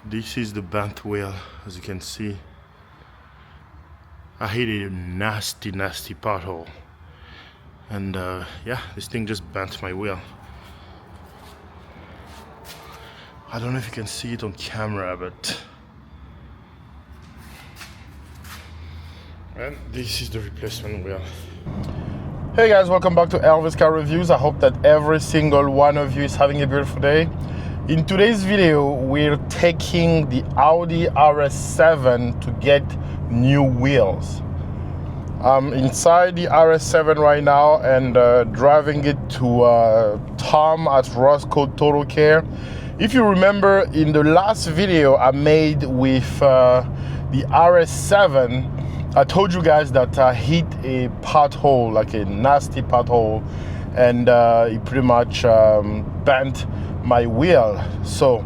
This is the bent wheel, as you can see. I hit a nasty pothole, and yeah, this thing just bent my wheel. I don't know if you can see it on camera, but and this is the replacement wheel. Hey guys, welcome back to Elvis Car Reviews. I hope that every single one of you is having a beautiful day. In today's video, we're taking the Audi RS7 to get new wheels. I'm inside the RS7 right now and driving it to Tom at Roscoe Total Care. If you remember, in the last video I made with the RS7, I told you guys that I hit a pothole, like a nasty pothole, and it pretty much bent my wheel. So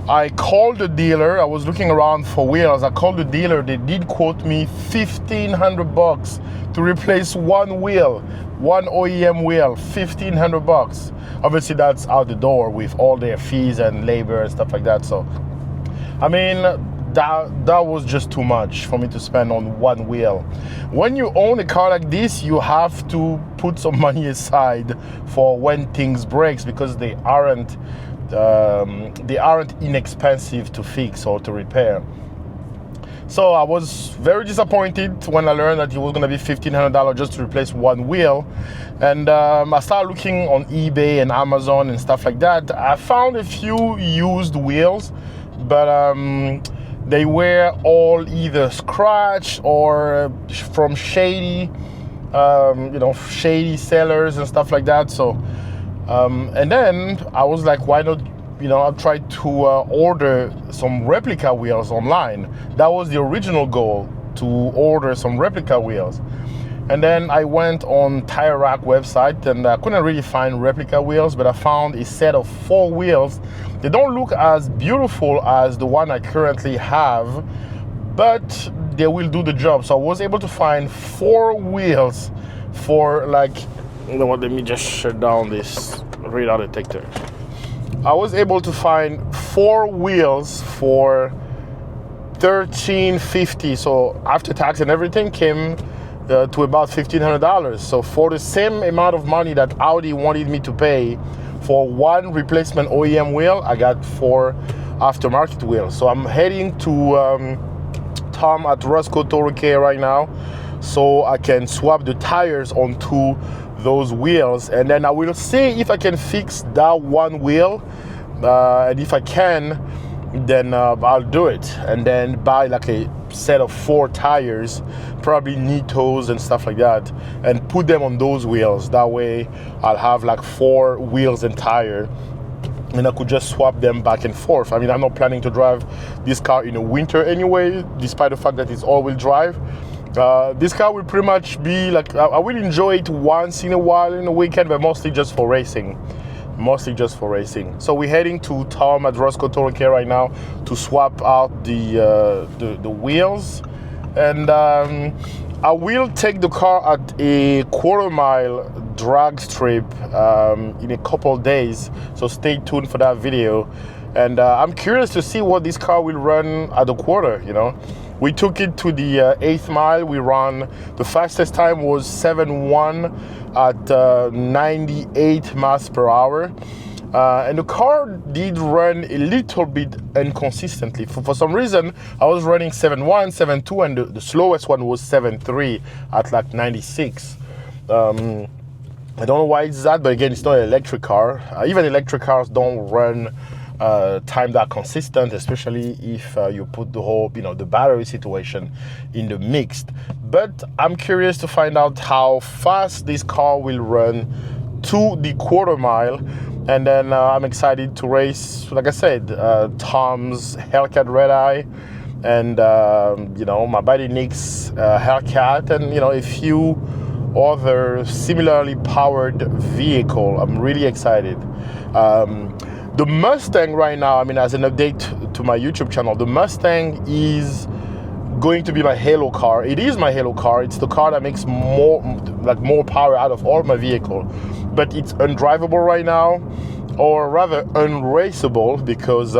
I called the dealer. I was looking around for wheels. I called the dealer. They did quote me $1,500 to replace one wheel, one OEM wheel, $1,500. Obviously that's out the door with all their fees and labor and stuff like that. So I mean, that was just too much for me to spend on one wheel. When you own a car like this, you have to put some money aside for when things break, because they aren't inexpensive to fix or to repair. So I was very disappointed when I learned that it was going to be $1,500 just to replace one wheel. And I started looking on eBay and Amazon and stuff like that. I found a few used wheels, but they were all either scratched or from shady, shady sellers and stuff like that. So, and then I was like, why not, I'll try to order some replica wheels online. That was the original goal, to order some replica wheels. And then I went on Tire Rack website and I couldn't really find replica wheels, but I found a set of 4 wheels. They don't look as beautiful as the one I currently have, but they will do the job. So I was able to find 4 wheels for like, let me just shut down this radar detector. I was able to find 4 wheels for $1,350. So after tax and everything came to about $1,500. So for the same amount of money that Audi wanted me to pay for one replacement OEM wheel, I got 4 aftermarket wheels. So I'm heading to Tom at Roscoe Total Care right now, so I can swap the tires onto those wheels, and then I will see if I can fix that one wheel, and if I can, then I'll do it, and then buy like a set of 4 tires, probably Nitos and stuff like that, and put them on those wheels. That way I'll have like 4 wheels and tire, and I could just swap them back and forth. I mean, I'm not planning to drive this car in the winter anyway, despite the fact that it's all-wheel drive. This car will pretty much be like, I will enjoy it once in a while in the weekend, but mostly just for racing. So we're heading to Tom at Roscoe Total Care right now to swap out the wheels, and I will take the car at a 1/4-mile drag strip in a couple days, so stay tuned for that video. And I'm curious to see what this car will run at the quarter. We took it to the 8th mile. We ran, the fastest time was 7.1 at 98 miles per hour. And the car did run a little bit inconsistently. For some reason, I was running 7.1, 7.2, and the slowest one was 7.3 at like 96. I don't know why it's that, but again, it's not an electric car. Even electric cars don't run time that consistent, especially if you put the whole, the battery situation in the mixed. But I'm curious to find out how fast this car will run to the 1/4 mile, and then I'm excited to race, like I said, Tom's Hellcat Red Eye, and my buddy Nick's Hellcat, and a few other similarly powered vehicle. I'm really excited. The Mustang right now, as an update to my YouTube channel, the Mustang is going to be my halo car. It is my halo car. It's the car that makes more power out of all my vehicle, but it's undrivable right now, or rather unraceable, because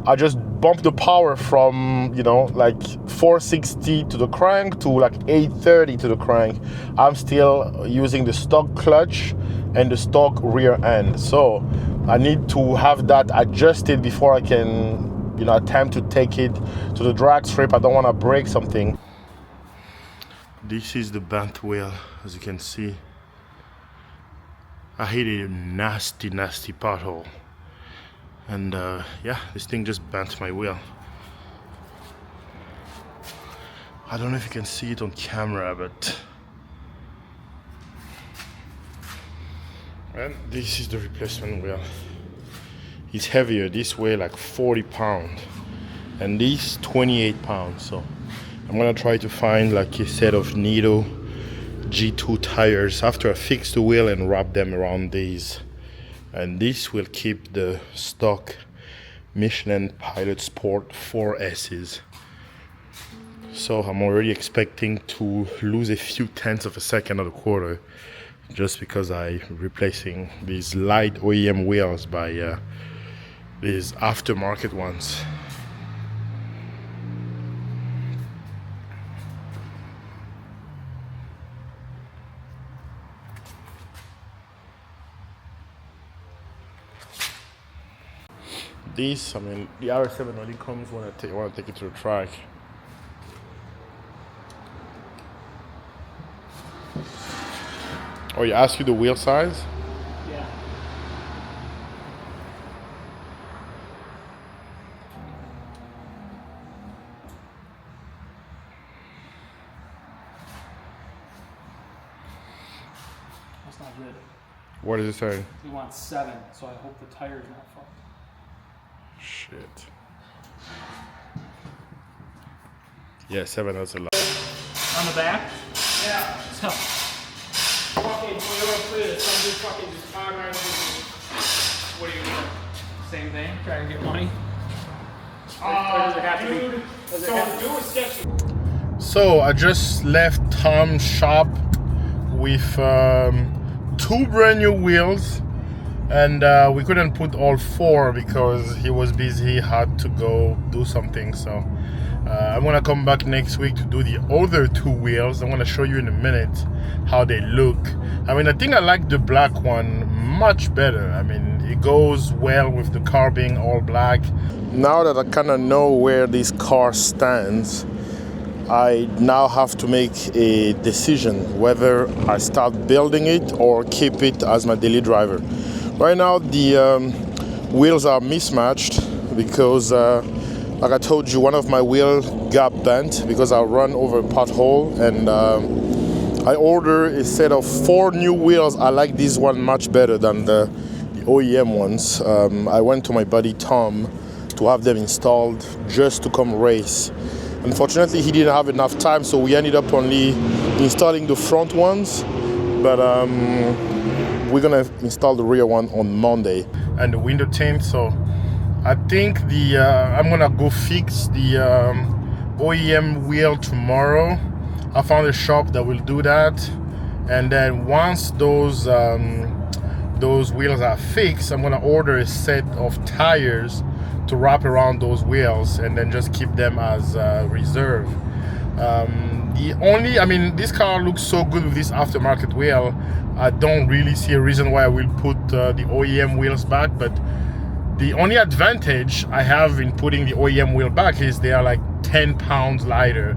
I just bumped the power from, you know, like 460 to the crank to like 830 to the crank. I'm still using the stock clutch and the stock rear end. So I need to have that adjusted before I can, you know, attempt to take it to the drag strip. I don't want to break something. This is the bent wheel, as you can see. I hit a nasty pothole. And yeah, this thing just bent my wheel. I don't know if you can see it on camera, but... And this is the replacement wheel. It's heavier. This weighs like 40 pounds. And this 28 pounds. So I'm gonna try to find like a set of Nitto G2 tires after I fix the wheel and wrap them around these. And this will keep the stock Michelin Pilot Sport 4S's. So I'm already expecting to lose a few tenths of a second or a quarter just because I'm replacing these light OEM wheels by these aftermarket ones. This, I mean, the RS7 only comes when I want to take it to the track. Oh, you asked you the wheel size? Yeah. That's not good. What does it say? He wants 7, so I hope the tire's not fucked. Shit. Yeah, 7, that's a lot. On the back? Yeah. So, fucking Toyota Prius, some dude fucking just tire right over. What are you doing? Same thing, trying to get money? So I just left Tom's shop with 2 brand new wheels, and we couldn't put all 4 because he was busy, had to go do something. So I'm gonna come back next week to do the other 2 wheels. I'm gonna show you in a minute how they look. I mean, I think I like the black one much better. I mean, it goes well with the car being all black. Now that I kind of know where this car stands, I now have to make a decision whether I start building it or keep it as my daily driver. Right now the wheels are mismatched because like I told you, one of my wheels got bent because I run over a pothole, and I ordered a set of 4 new wheels. I like this one much better than the OEM ones. I went to my buddy Tom to have them installed just to come race. Unfortunately, he didn't have enough time, so we ended up only installing the front ones, but we're gonna install the rear one on Monday. And the window tint, so I think I'm gonna go fix the OEM wheel tomorrow. I found a shop that will do that, and then once those wheels are fixed, I'm gonna order a set of tires to wrap around those wheels and then just keep them as reserve. I mean, this car looks so good with this aftermarket wheel. I don't really see a reason why I will put the OEM wheels back, but the only advantage I have in putting the OEM wheel back is they are like 10 pounds lighter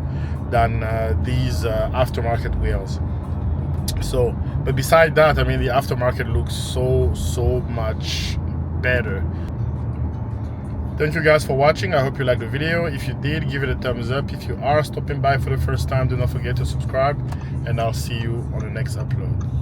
than these aftermarket wheels. So, but beside that, I mean, the aftermarket looks so much better. Thank you guys for watching. I hope you liked the video. If you did, give it a thumbs up. If you are stopping by for the first time, do not forget to subscribe, and I'll see you on the next upload.